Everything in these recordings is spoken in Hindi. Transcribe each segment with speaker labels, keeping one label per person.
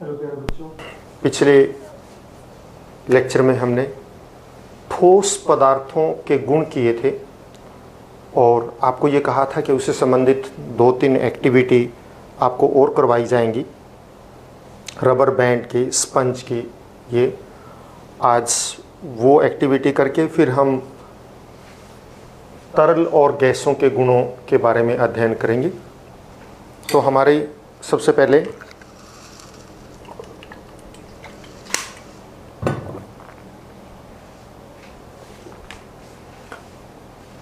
Speaker 1: हेलो प्यारे बच्चों।
Speaker 2: पिछले लेक्चर में हमने ठोस पदार्थों के गुण किए थे और आपको ये कहा था कि उससे संबंधित 2-3 एक्टिविटी आपको और करवाई जाएंगी, रबर बैंड की, स्पंज की। ये आज वो एक्टिविटी करके फिर हम तरल और गैसों के गुणों के बारे में अध्ययन करेंगे। तो हमारे सबसे पहले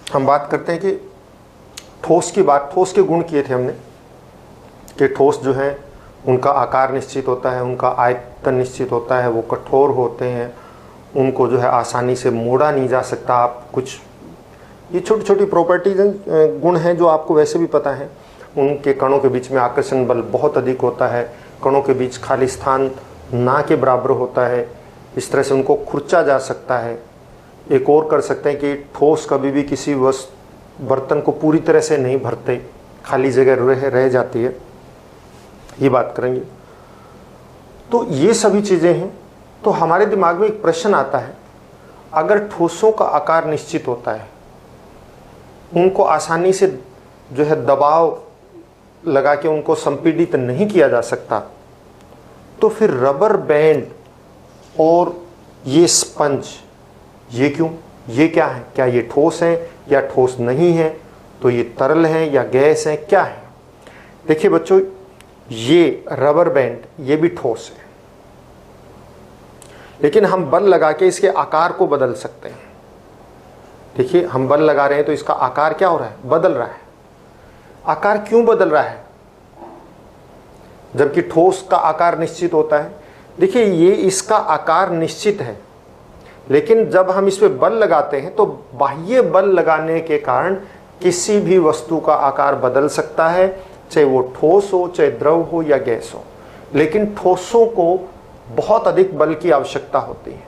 Speaker 2: हम बात करते हैं कि ठोस के गुण किए थे हमने कि ठोस जो है उनका आकार निश्चित होता है, उनका आयतन निश्चित होता है, वो कठोर होते हैं, उनको जो है आसानी से मोड़ा नहीं जा सकता। आप कुछ ये छोटी छोटी प्रॉपर्टीज गुण हैं जो आपको वैसे भी पता है। उनके कणों के बीच में आकर्षण बल बहुत अधिक होता है, कणों के बीच खाली स्थान ना के बराबर होता है, इस तरह से उनको खुरचा जा सकता है। एक और कर सकते हैं कि ठोस कभी भी किसी बर्तन को पूरी तरह से नहीं भरते, खाली जगह रह जाती है, ये बात करेंगे। तो ये सभी चीज़ें हैं। तो हमारे दिमाग में एक प्रश्न आता है, अगर ठोसों का आकार निश्चित होता है, उनको आसानी से जो है दबाव लगा के उनको संपीड़ित नहीं किया जा सकता, तो फिर रबर बैंड और ये स्पंज ये क्यों? ये क्या है? क्या ये ठोस है या ठोस नहीं है? तो ये तरल है या गैस है, क्या है? देखिए बच्चों, ये रबर बैंड ये भी ठोस है, लेकिन हम बल लगा के इसके आकार को बदल सकते हैं। देखिए, हम बल लगा रहे हैं तो इसका आकार क्या हो रहा है? बदल रहा है। आकार क्यों बदल रहा है जबकि ठोस का आकार निश्चित होता है? देखिए, ये इसका आकार निश्चित है, लेकिन जब हम इस पे बल लगाते हैं तो बाह्य बल लगाने के कारण किसी भी वस्तु का आकार बदल सकता है, चाहे वो ठोस हो, चाहे द्रव हो या गैस हो। लेकिन ठोसों को बहुत अधिक बल की आवश्यकता होती है।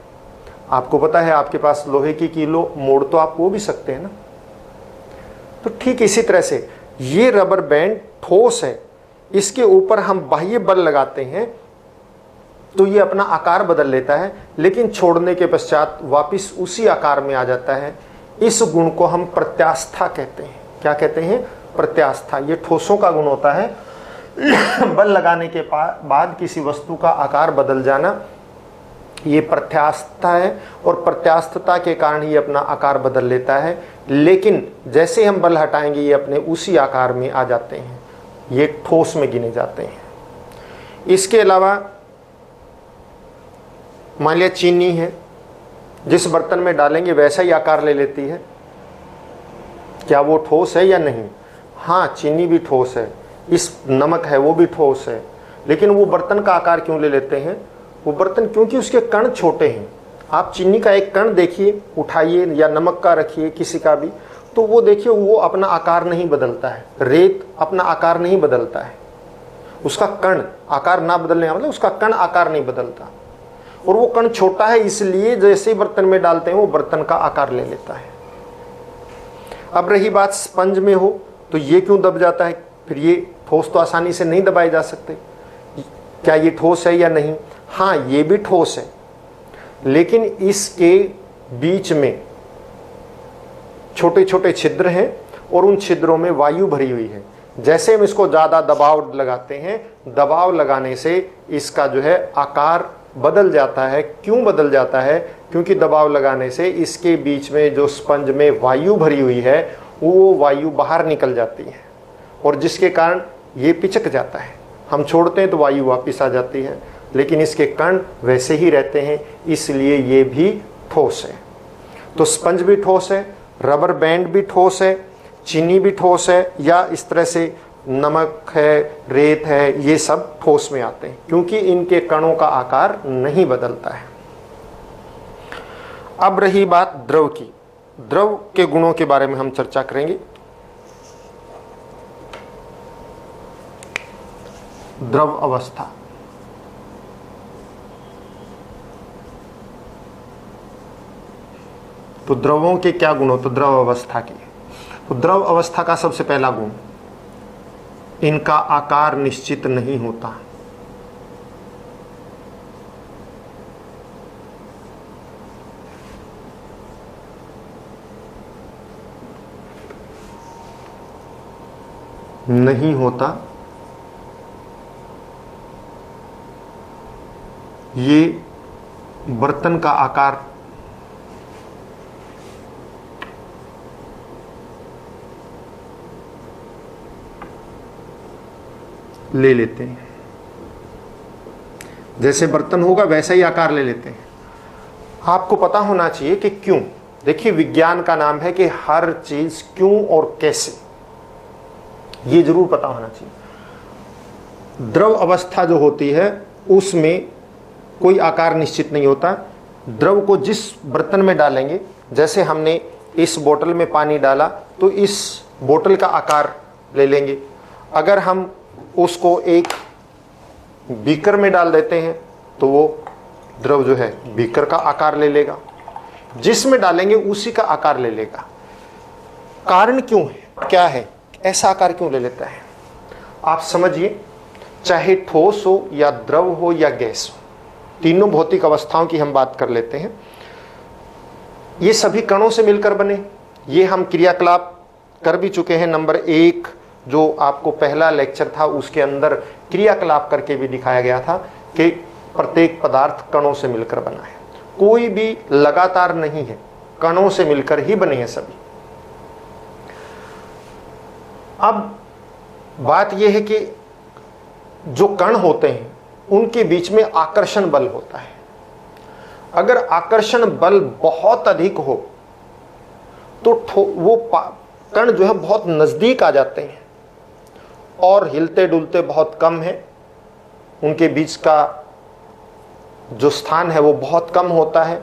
Speaker 2: आपको पता है, आपके पास लोहे की कीलो मोड़ तो आप वो भी सकते हैं ना। तो ठीक इसी तरह से ये रबर बैंड ठोस है, इसके ऊपर हम बाह्य बल लगाते हैं तो ये अपना आकार बदल लेता है, लेकिन छोड़ने के पश्चात वापस उसी आकार में आ जाता है। इस गुण को हम प्रत्यास्था कहते हैं। क्या कहते हैं? प्रत्यास्था। ये ठोसों का गुण होता है, बल लगाने के बाद किसी वस्तु का आकार बदल जाना, ये प्रत्यास्था है। और प्रत्यास्थता के कारण ये अपना आकार बदल लेता है, लेकिन जैसे हम बल हटाएंगे ये अपने उसी आकार में आ जाते हैं, ये ठोस में गिने जाते हैं। इसके अलावा मान लिया चीनी है, जिस बर्तन में डालेंगे वैसा ही आकार ले लेती है, क्या वो ठोस है या नहीं? हाँ, चीनी भी ठोस है, इस नमक है वो भी ठोस है, लेकिन वो बर्तन का आकार क्यों ले लेते हैं? वो बर्तन क्योंकि उसके कण छोटे हैं। आप चीनी का एक कण देखिए, उठाइए, या नमक का रखिए, किसी का भी, तो वो देखिए वो अपना आकार नहीं बदलता है। रेत अपना आकार नहीं बदलता है, उसका कण आकार ना बदलने का मतलब उसका कण आकार नहीं बदलता, और वो कण छोटा है, इसलिए जैसे ही बर्तन में डालते हैं वो बर्तन का आकार ले लेता है। अब रही बात स्पंज में हो तो ये क्यों दब जाता है? फिर ये ठोस तो आसानी से नहीं दबाए जा सकते। क्या ये ठोस है या नहीं? हाँ, ये भी ठोस है, लेकिन इसके बीच में छोटे छोटे छिद्र हैं और उन छिद्रों में वायु भरी हुई है। जैसे हम इसको ज़्यादा दबाव लगाते हैं, दबाव लगाने से इसका जो है आकार बदल जाता है। क्यों बदल जाता है? क्योंकि दबाव लगाने से इसके बीच में जो स्पंज में वायु भरी हुई है वो वायु बाहर निकल जाती है, और जिसके कारण ये पिचक जाता है। हम छोड़ते हैं तो वायु वापस आ जाती है, लेकिन इसके कण वैसे ही रहते हैं, इसलिए ये भी ठोस है। तो स्पंज भी ठोस है, रबर बैंड भी ठोस है, चीनी भी ठोस है, या इस तरह से नमक है, रेत है, ये सब ठोस में आते हैं क्योंकि इनके कणों का आकार नहीं बदलता है। अब रही बात द्रव की। द्रव के गुणों के बारे में हम चर्चा करेंगे। द्रव अवस्था। तो द्रवों के क्या गुण होते? द्रव अवस्था के। तो द्रव अवस्था का सबसे पहला गुण, इनका आकार निश्चित नहीं होता। नहीं होता, ये बर्तन का आकार ले लेते हैं। जैसे बर्तन होगा वैसा ही आकार ले लेते हैं। आपको पता होना चाहिए कि क्यों। देखिए, विज्ञान का नाम है कि हर चीज क्यों और कैसे, ये जरूर पता होना चाहिए। द्रव अवस्था जो होती है उसमें कोई आकार निश्चित नहीं होता। द्रव को जिस बर्तन में डालेंगे, जैसे हमने इस बोतल में पानी डाला तो इस बोतल का आकार ले लेंगे। अगर हम उसको एक बीकर में डाल देते हैं तो वो द्रव जो है बीकर का आकार ले लेगा, जिसमें डालेंगे उसी का आकार ले लेगा। कारण क्यों है, क्या है, ऐसा आकार क्यों ले लेता है? आप समझिए, चाहे ठोस हो या द्रव हो या गैस हो, तीनों भौतिक अवस्थाओं की हम बात कर लेते हैं। ये सभी कणों से मिलकर बने। ये हम क्रियाकलाप कर भी चुके हैं। नंबर 1 जो आपको पहला लेक्चर था उसके अंदर क्रियाकलाप करके भी दिखाया गया था कि प्रत्येक पदार्थ कणों से मिलकर बना है। कोई भी लगातार नहीं है, कणों से मिलकर ही बने हैं सभी। अब बात यह है कि जो कण होते हैं उनके बीच में आकर्षण बल होता है। अगर आकर्षण बल बहुत अधिक हो तो वो कण जो है बहुत नजदीक आ जाते हैं और हिलते डुलते बहुत कम है। उनके बीच का जो स्थान है वो बहुत कम होता है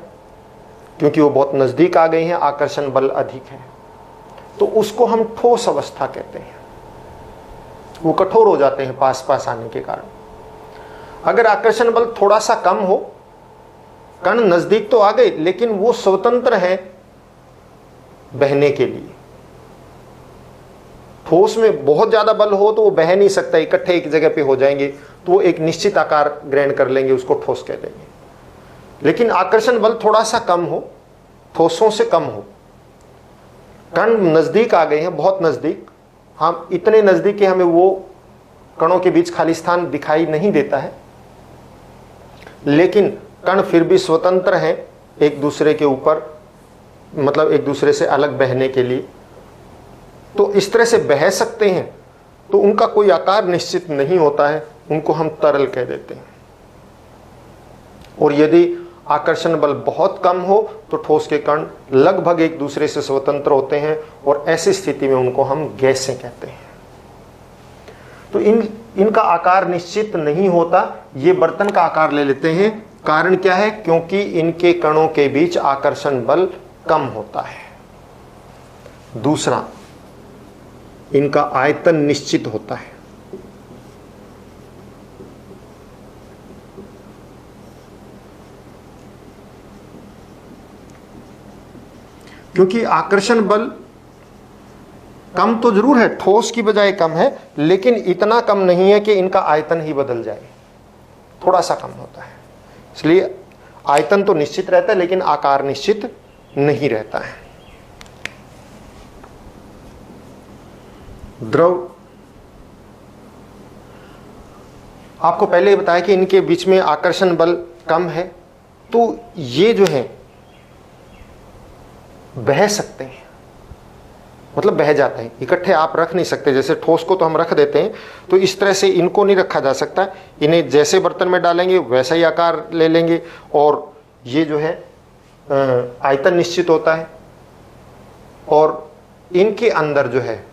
Speaker 2: क्योंकि वो बहुत नजदीक आ गए हैं, आकर्षण बल अधिक है। तो उसको हम ठोस अवस्था कहते हैं। वो कठोर हो जाते हैं पास पास आने के कारण। अगर आकर्षण बल थोड़ा सा कम हो, कण नजदीक तो आ गए लेकिन वो स्वतंत्र है बहने के लिए। ठोस में बहुत ज्यादा बल हो तो वो बह नहीं सकता, इकट्ठे एक जगह पे हो जाएंगे तो वो एक निश्चित आकार ग्रहण कर लेंगे, उसको ठोस कह देंगे। लेकिन आकर्षण बल थोड़ा सा कम हो, ठोसों से कम हो, कण नजदीक आ गए हैं, बहुत नजदीक, हम इतने नजदीक कि हमें वो कणों के बीच खाली स्थान दिखाई नहीं देता है, लेकिन कण फिर भी स्वतंत्र हैं एक दूसरे के ऊपर, मतलब एक दूसरे से अलग बहने के लिए। तो इस तरह से बह सकते हैं, तो उनका कोई आकार निश्चित नहीं होता है, उनको हम तरल कह देते हैं। और यदि आकर्षण बल बहुत कम हो तो ठोस के कण लगभग एक दूसरे से स्वतंत्र होते हैं और ऐसी स्थिति में उनको हम गैसें कहते हैं। तो इनका आकार निश्चित नहीं होता, ये बर्तन का आकार ले लेते हैं। कारण क्या है? क्योंकि इनके कणों के बीच आकर्षण बल कम होता है। दूसरा, इनका आयतन निश्चित होता है। क्योंकि आकर्षण बल कम तो जरूर है, ठोस की बजाय कम है, लेकिन इतना कम नहीं है कि इनका आयतन ही बदल जाए, थोड़ा सा कम होता है। इसलिए आयतन तो निश्चित रहता है लेकिन आकार निश्चित नहीं रहता है। द्रव, आपको पहले बताया कि इनके बीच में आकर्षण बल कम है, तो ये जो है बह सकते हैं, मतलब बह जाते हैं, इकट्ठे आप रख नहीं सकते। जैसे ठोस को तो हम रख देते हैं, तो इस तरह से इनको नहीं रखा जा सकता। इन्हें जैसे बर्तन में डालेंगे वैसा ही आकार ले लेंगे और ये जो है आयतन निश्चित होता है। और इनके अंदर जो है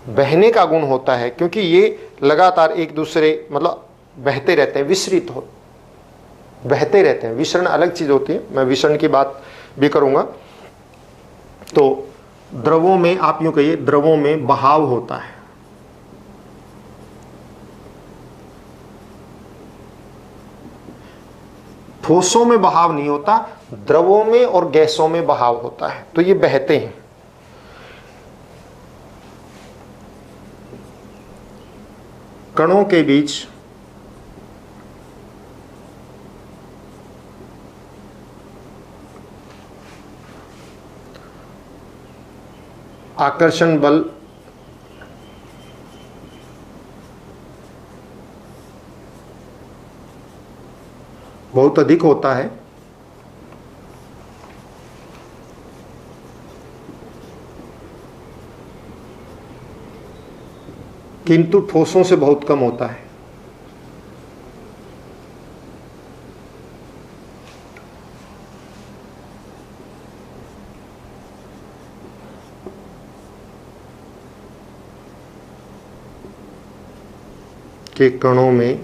Speaker 2: बहने का गुण होता है, क्योंकि ये लगातार एक दूसरे मतलब बहते रहते हैं, विसरित हो बहते रहते हैं। विसरण अलग चीज होती है, मैं विसरण की बात भी करूंगा। तो द्रवों में आप यूं कहिए, द्रवों में बहाव होता है। ठोसों में बहाव नहीं होता, द्रवों में और गैसों में बहाव होता है, तो ये बहते हैं। कणों के बीच आकर्षण बल बहुत अधिक होता है, किंतु ठोसों से बहुत कम होता है। के कणों में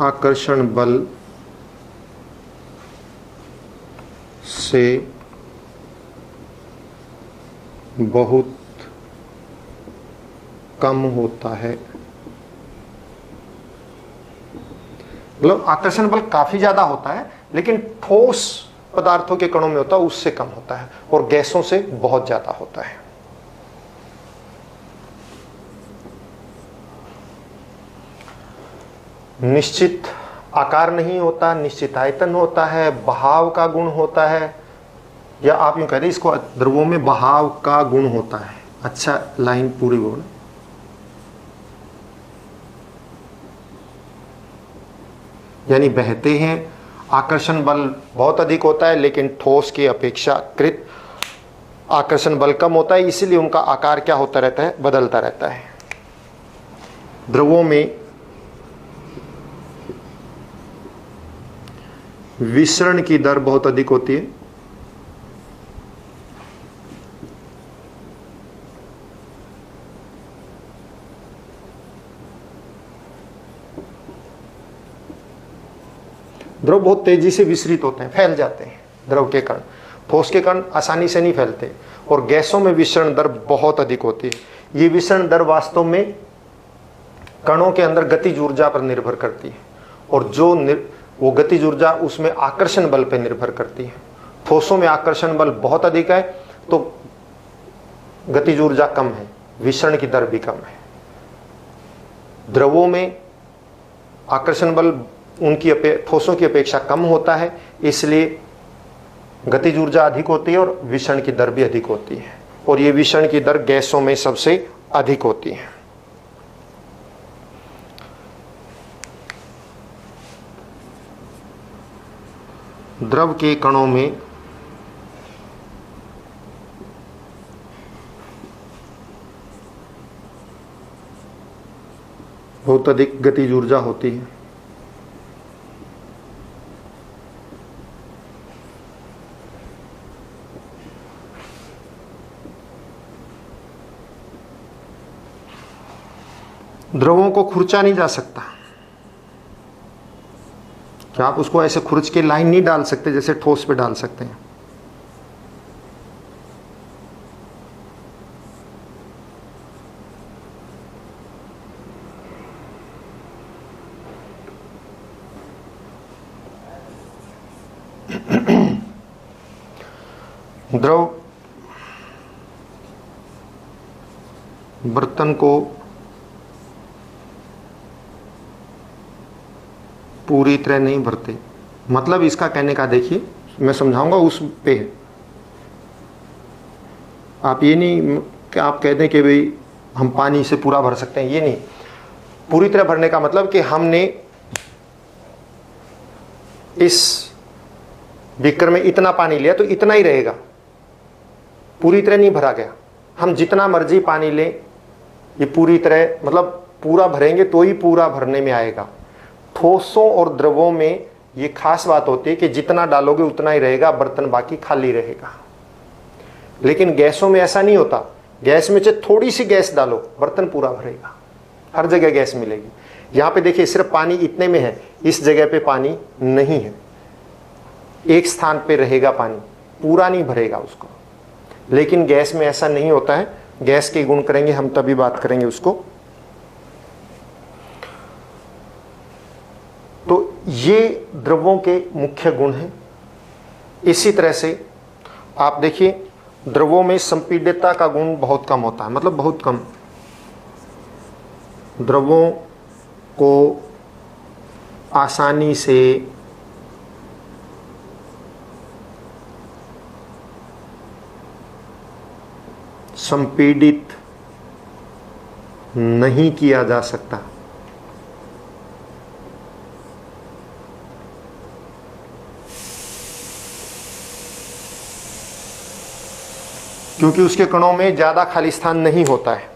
Speaker 2: आकर्षण बल से बहुत कम होता है। मतलब आकर्षण बल काफी ज्यादा होता है, लेकिन ठोस पदार्थों के कणों में होता है उससे कम होता है, और गैसों से बहुत ज्यादा होता है। निश्चित आकार नहीं होता, निश्चित आयतन होता है, बहाव का गुण होता है, या आप यूं कह रहे इसको द्रवों में बहाव का गुण होता है। अच्छा, लाइन पूरी बोल। यानी बहते हैं, आकर्षण बल बहुत अधिक होता है, लेकिन ठोस की अपेक्षाकृत आकर्षण बल कम होता है, इसलिए उनका आकार क्या होता रहता है, बदलता रहता है। द्रवों में विसरण की दर बहुत अधिक होती है। द्रव बहुत तेजी से विसरित होते हैं, फैल जाते हैं द्रव के कण। ठोस के कण आसानी से नहीं फैलते, और गैसों में विसरण दर बहुत अधिक होती है। ये विसरण दर वास्तव में कणों के अंदर गतिज ऊर्जा पर निर्भर करती है, और वो गतिज ऊर्जा उसमें आकर्षण बल पर निर्भर करती है। ठोसों में आकर्षण बल बहुत अधिक है, तो गतिज ऊर्जा कम है, विसरण की दर भी कम है। द्रवों में आकर्षण बल ठोसों की अपेक्षा कम होता है, इसलिए गतिज ऊर्जा अधिक होती है और विसरण की दर भी अधिक होती है, और ये विसरण की दर गैसों में सबसे अधिक होती है। द्रव के कणों में बहुत अधिक गतिज ऊर्जा होती है। द्रवों को खुरचा नहीं जा सकता, क्या आप उसको ऐसे खुरच के लाइन नहीं डाल सकते जैसे ठोस पे डाल सकते हैं। द्रव बर्तन को पूरी तरह नहीं भरते। मतलब इसका कहने का, देखिए मैं समझाऊंगा उस पे। आप ये नहीं कि आप कहते हैं कि भाई हम पानी से पूरा भर सकते हैं, ये नहीं। पूरी तरह भरने का मतलब कि हमने इस बीकर में इतना पानी लिया तो इतना ही रहेगा, पूरी तरह नहीं भरा गया। हम जितना मर्जी पानी लें, ये पूरी तरह मतलब पूरा भरेंगे तो ही पूरा भरने में आएगा। ठोसों और द्रवों में ये खास बात होती है कि जितना डालोगे उतना ही रहेगा, बर्तन बाकी खाली रहेगा। लेकिन गैसों में ऐसा नहीं होता। गैस में चाहे थोड़ी सी गैस डालो, बर्तन पूरा भरेगा, हर जगह गैस मिलेगी। यहाँ पे देखिए सिर्फ पानी इतने में है, इस जगह पे पानी नहीं है, एक स्थान पे रहेगा पानी, पूरा नहीं भरेगा उसको। लेकिन गैस में ऐसा नहीं होता है। गैस के गुण करेंगे हम, तभी बात करेंगे उसको। तो ये द्रवों के मुख्य गुण हैं। इसी तरह से आप देखिए द्रवों में संपीड्यता का गुण बहुत कम होता है, मतलब बहुत कम। द्रवों को आसानी से संपीडित नहीं किया जा सकता। क्योंकि उसके कणों में ज़्यादा खाली स्थान नहीं होता है।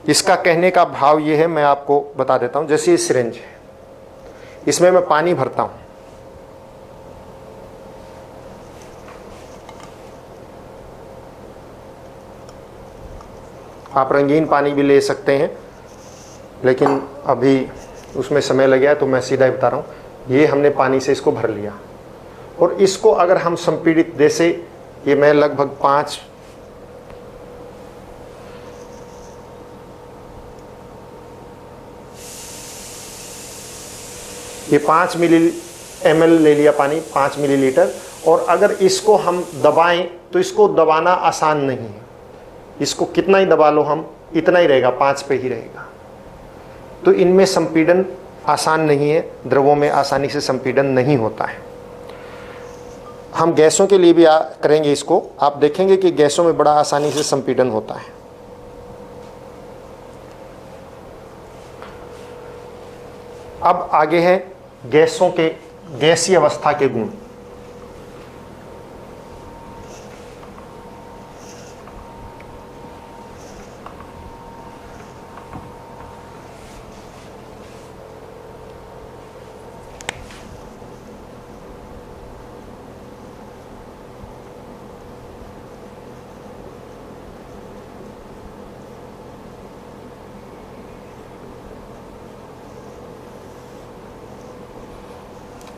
Speaker 2: इसका कहने का भाव ये है, मैं आपको बता देता हूँ। जैसे ये सिरिंज है, इसमें मैं पानी भरता हूँ, आप रंगीन पानी भी ले सकते हैं, लेकिन अभी उसमें समय लग गया है तो मैं सीधा ही बता रहा हूँ। ये हमने पानी से इसको भर लिया, और इसको अगर हम संपीड़ित, जैसे ये मैं लगभग 5 मिली ml ले लिया पानी, 5 मिलीलीटर, और अगर इसको हम दबाएं तो इसको दबाना आसान नहीं है। इसको कितना ही दबा लो हम, इतना ही रहेगा, 5 पे ही रहेगा। तो इनमें संपीड़न आसान नहीं है, द्रवों में आसानी से संपीड़न नहीं होता है। हम गैसों के लिए भी करेंगे इसको, आप देखेंगे कि गैसों में बड़ा आसानी से संपीड़न होता है। अब आगे है गैसों के गैसीय अवस्था के गुण।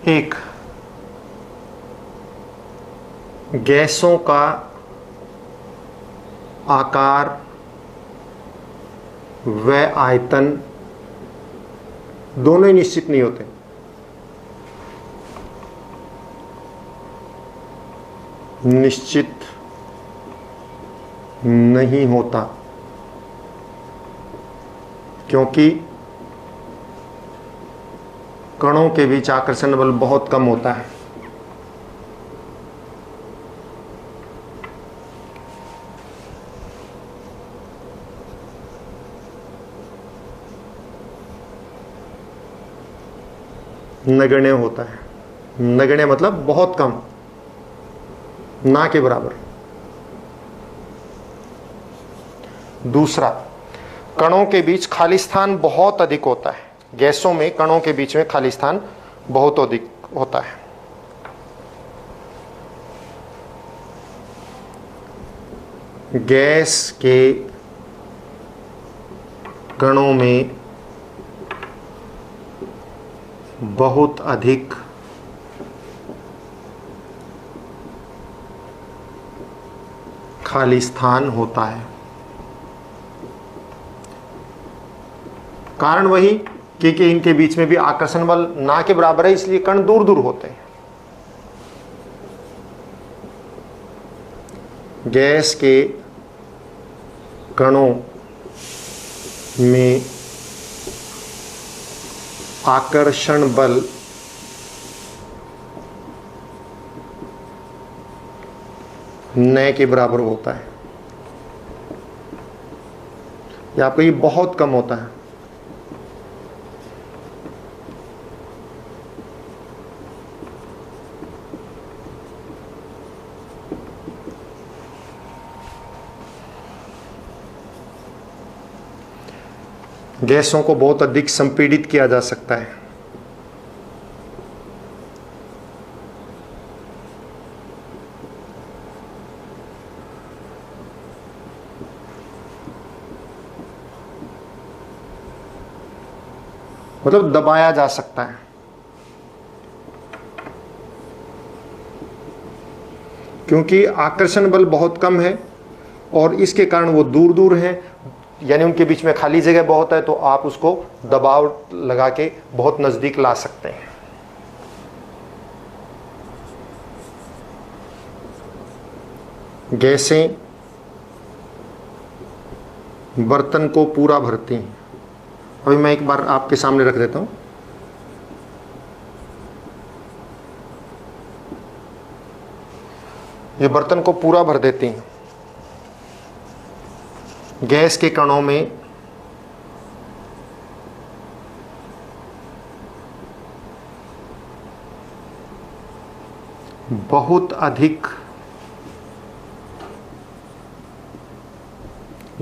Speaker 2: एक, गैसों का आकार व आयतन दोनों ही निश्चित नहीं होते। निश्चित नहीं होता, क्योंकि कणों के बीच आकर्षण बल बहुत कम होता है। नगण्य होता है। नगण्य मतलब बहुत कम, ना के बराबर। दूसरा, कणों के बीच खाली स्थान बहुत अधिक होता है। गैसों में कणों के बीच में खाली स्थान बहुत अधिक होता है। गैस के कणों में बहुत अधिक खाली स्थान होता है। कारण वही, क्योंकि इनके बीच में भी आकर्षण बल ना के बराबर है, इसलिए कण दूर दूर होते हैं। गैस के कणों में आकर्षण बल न के बराबर होता है, या आपको ये बहुत कम होता है। गैसों को बहुत अधिक संपीड़ित किया जा सकता है। मतलब दबाया जा सकता है, क्योंकि आकर्षण बल बहुत कम है और इसके कारण वो दूर दूर हैं, यानी उनके बीच में खाली जगह बहुत है, तो आप उसको दबाव लगा के बहुत नजदीक ला सकते हैं। गैसें बर्तन को पूरा भरती हैं। अभी मैं एक बार आपके सामने रख देता हूं। ये बर्तन को पूरा भर देती हैं। गैस के कणों में बहुत अधिक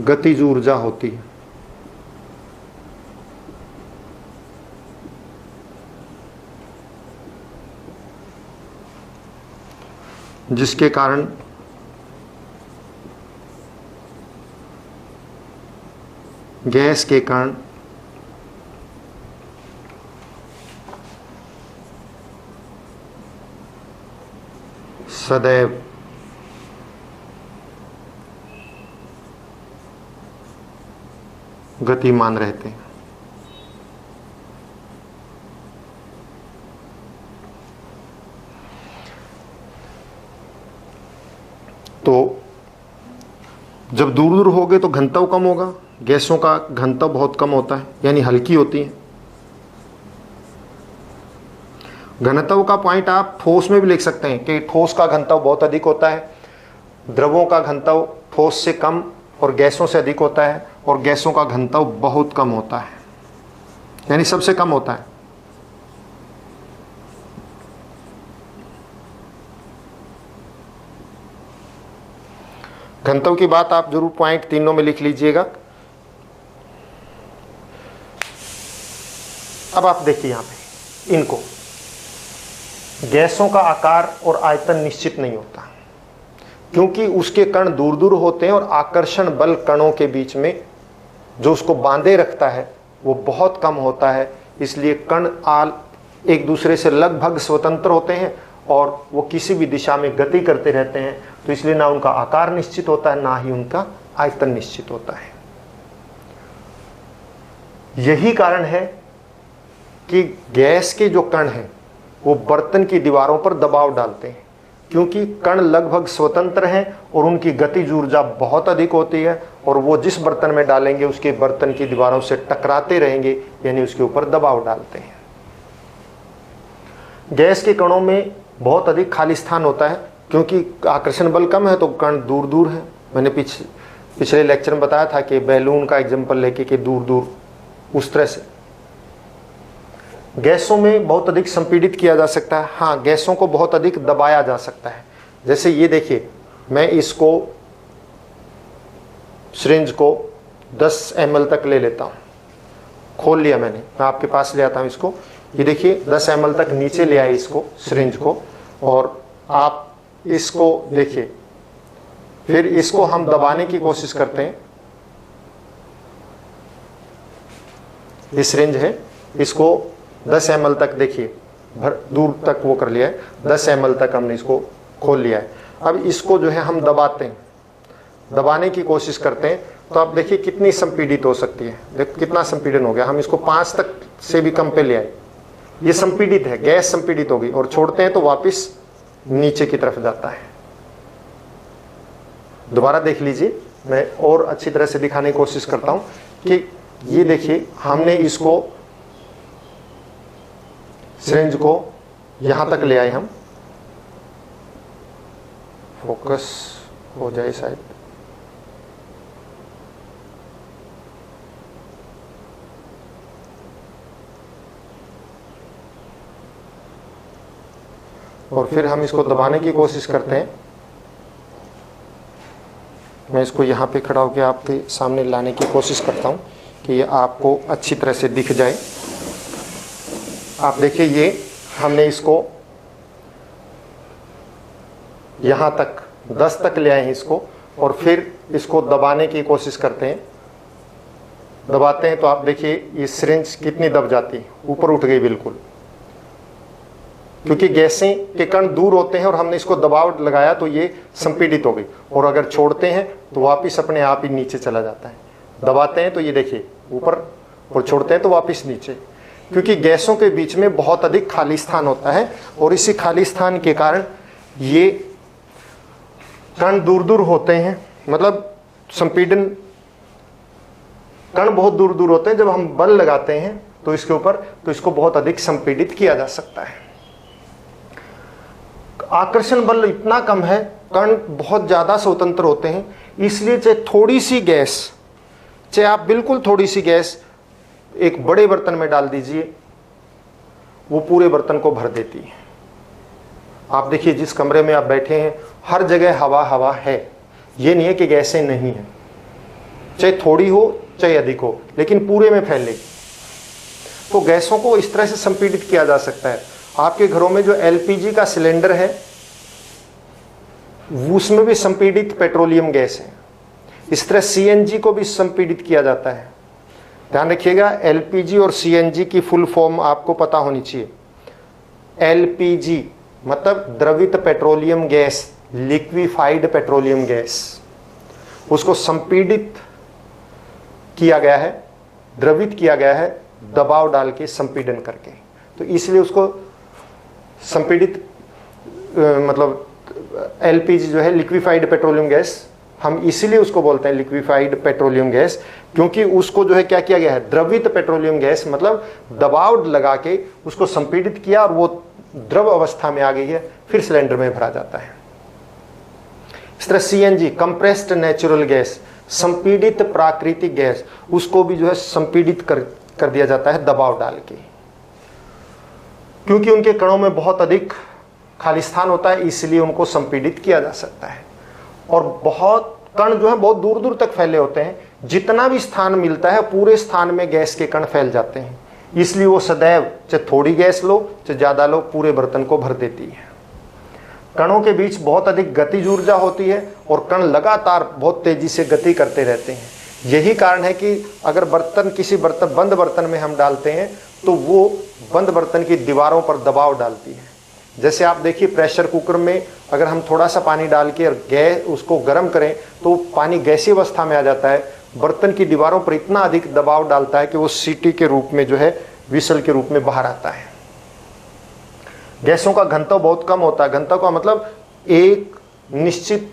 Speaker 2: गतिज ऊर्जा होती है, जिसके कारण गैस के कारण सदैव गतिमान रहते हैं। तो जब दूर दूर होगे तो घनत्व कम होगा, गैसों का घनत्व बहुत कम होता है, यानी हल्की होती है। घनत्व का पॉइंट आप ठोस में भी लिख सकते हैं कि ठोस का घनत्व बहुत अधिक होता है, द्रवों का घनत्व ठोस से कम और गैसों से अधिक होता है, और गैसों का घनत्व बहुत कम होता है, यानी सबसे कम होता है। घनत्व की बात आप जरूर पॉइंट तीनों में लिख लीजिएगा। अब आप देखिए यहां पे इनको, गैसों का आकार और आयतन निश्चित नहीं होता, क्योंकि उसके कण दूर दूर होते हैं और आकर्षण बल कणों के बीच में जो उसको बांधे रखता है वो बहुत कम होता है। इसलिए कण आल एक दूसरे से लगभग स्वतंत्र होते हैं और वो किसी भी दिशा में गति करते रहते हैं। तो इसलिए ना उनका आकार निश्चित होता है, ना ही उनका आयतन निश्चित होता है। यही कारण है कि गैस के जो कण हैं वो बर्तन की दीवारों पर दबाव डालते हैं, क्योंकि कण लगभग स्वतंत्र हैं और उनकी गतिज ऊर्जा बहुत अधिक होती है, और वो जिस बर्तन में डालेंगे उसके बर्तन की दीवारों से टकराते रहेंगे, यानी उसके ऊपर दबाव डालते हैं। गैस के कणों में बहुत अधिक खाली स्थान होता है, क्योंकि आकर्षण बल कम है तो कण दूर दूर है। मैंने पिछले लेक्चर में बताया था कि बैलून का एग्जाम्पल लेके कि दूर दूर उस तरह से। गैसों में बहुत अधिक संपीड़ित किया जा सकता है। हाँ, गैसों को बहुत अधिक दबाया जा सकता है। जैसे ये देखिए, मैं इसको सिरिंज को 10 ml तक ले लेता हूँ, खोल लिया मैंने, मैं आपके पास ले आता हूँ इसको। ये देखिए 10 ml तक नीचे ले आए इसको, सिरिंज को, और आप इसको देखिए, फिर इसको हम दबाने की कोशिश करते हैं। ये सिरिंज है, इसको 10 ml तक देखिए भर दूर तक वो कर लिया है, 10 ml तक हमने इसको खोल लिया है। अब इसको जो है हम दबाते हैं, दबाने की कोशिश करते हैं, तो आप देखिए कितनी संपीड़ित हो सकती है। देखो कितना संपीड़न हो गया। हम इसको 5 तक से भी कम पे ले आए, ये संपीड़ित है, गैस संपीड़ित होगी, और छोड़ते हैं तो वापस नीचे की तरफ जाता है। दोबारा देख लीजिए, मैं और अच्छी तरह से दिखाने की कोशिश करता हूं कि ये देखिए, हमने इसको सिरिंज को यहां तक ले आए, हम फोकस हो जाए शायद, और फिर हम इसको दबाने की कोशिश करते हैं। मैं इसको यहाँ पे खड़ा होकर आपके सामने लाने की कोशिश करता हूँ कि ये आपको अच्छी तरह से दिख जाए। आप देखिए, ये हमने इसको यहाँ तक 10 तक ले आए हैं इसको, और फिर इसको दबाने की कोशिश करते हैं। दबाते हैं तो आप देखिए ये सिरिंज कितनी दब जाती है, ऊपर उठ गई बिल्कुल, क्योंकि गैसें के कण दूर होते हैं और हमने इसको दबाव लगाया तो ये संपीड़ित हो गई। और अगर छोड़ते हैं तो वापस अपने आप ही नीचे चला जाता है। दबाते हैं तो ये देखिए ऊपर, और छोड़ते हैं तो वापस नीचे, क्योंकि गैसों के बीच में बहुत अधिक खाली स्थान होता है, और इसी खाली स्थान के कारण ये कण दूर दूर होते हैं। मतलब संपीड़न, कण बहुत दूर दूर होते हैं। जब हम बल लगाते हैं तो इसके ऊपर, तो इसको बहुत अधिक संपीड़ित किया जा सकता है। आकर्षण बल इतना कम है, कण बहुत ज्यादा स्वतंत्र होते हैं, इसलिए चाहे थोड़ी सी गैस, चाहे आप बिल्कुल थोड़ी सी गैस एक बड़े बर्तन में डाल दीजिए, वो पूरे बर्तन को भर देती है। आप देखिए जिस कमरे में आप बैठे हैं, हर जगह हवा हवा है, ये नहीं है कि गैसें नहीं है। चाहे थोड़ी हो चाहे अधिक हो, लेकिन पूरे में फैलेगी। तो गैसों को इस तरह से संपीड़ित किया जा सकता है। आपके घरों में जो एलपीजी का सिलेंडर है उसमें भी संपीड़ित पेट्रोलियम गैस है। इस तरह सीएनजी को भी संपीड़ित किया जाता है। ध्यान रखिएगा, एलपीजी और सीएनजी की फुल फॉर्म आपको पता होनी चाहिए। एलपीजी मतलब द्रवित petroleum gas, liquefied petroleum gas, उसको संपीड़ित किया गया है, द्रवित किया गया है दबाव डाल के, संपीड़न करके। तो इसलिए उसको संपीड़ित मतलब एलपीजी जो है लिक्विफाइड पेट्रोलियम गैस, हम इसीलिए उसको बोलते हैं लिक्विफाइड पेट्रोलियम गैस, क्योंकि उसको जो है क्या किया गया है, द्रवित पेट्रोलियम गैस मतलब दबाव लगा के उसको संपीड़ित किया और वो द्रव अवस्था में आ गई है, फिर सिलेंडर में भरा जाता है। इस तरह सीएनजी कंप्रेस्ड नेचुरल गैस, संपीड़ित प्राकृतिक गैस, उसको भी जो है संपीड़ित कर दिया जाता है दबाव डाल के, क्योंकि उनके कणों में बहुत अधिक खाली स्थान होता है, इसलिए उनको संपीड़ित किया जा सकता है। और बहुत कण जो है बहुत दूर दूर तक फैले होते हैं, जितना भी स्थान मिलता है पूरे स्थान में गैस के कण फैल जाते हैं, इसलिए वो सदैव चाहे थोड़ी गैस लो चाहे ज्यादा लो पूरे बर्तन को भर देती है। कणों के बीच बहुत अधिक गतिज ऊर्जा होती है और कण लगातार बहुत तेजी से गति करते रहते हैं। यही कारण है कि अगर बर्तन किसी बंद बर्तन में हम डालते हैं तो वो बंद बर्तन की दीवारों पर दबाव डालती है। जैसे आप देखिए प्रेशर कुकर में अगर हम थोड़ा सा पानी डाल के और गैस उसको गर्म करें तो पानी गैसीय अवस्था में आ जाता है, बर्तन की दीवारों पर इतना अधिक दबाव डालता है कि वो सीटी के रूप में जो है विसल के रूप में बाहर आता है। गैसों का घनत्व बहुत कम होता है। घनत्व का मतलब एक निश्चित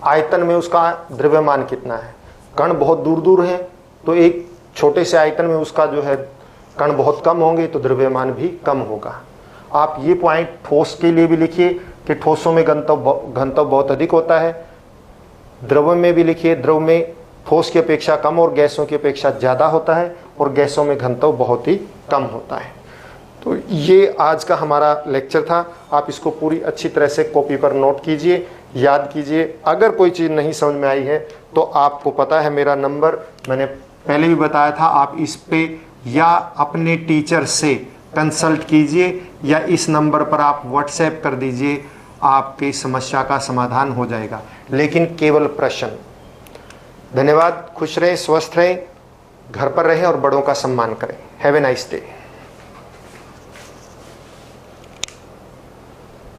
Speaker 2: आयतन में उसका द्रव्यमान कितना है। कण बहुत दूर दूर है तो एक छोटे से आयतन में उसका जो है कण बहुत कम होंगे तो द्रव्यमान भी कम होगा। आप ये पॉइंट ठोस के लिए भी लिखिए कि ठोसों में घनत्व बहुत अधिक होता है। द्रव में भी लिखिए, द्रव में ठोस की अपेक्षा कम और गैसों की अपेक्षा ज़्यादा होता है और गैसों में घनत्व बहुत ही कम होता है। तो ये आज का हमारा लेक्चर था। आप इसको पूरी अच्छी तरह से कॉपी पर नोट कीजिए, याद कीजिए। अगर कोई चीज़ नहीं समझ में आई है तो आपको पता है मेरा नंबर मैंने पहले भी बताया था, आप इस पे या अपने टीचर से कंसल्ट कीजिए या इस नंबर पर आप व्हाट्सएप कर दीजिए, आपकी समस्या का समाधान हो जाएगा, लेकिन केवल प्रश्न। धन्यवाद। खुश रहें, स्वस्थ रहें, घर पर रहें और बड़ों का सम्मान करें। Have a nice day.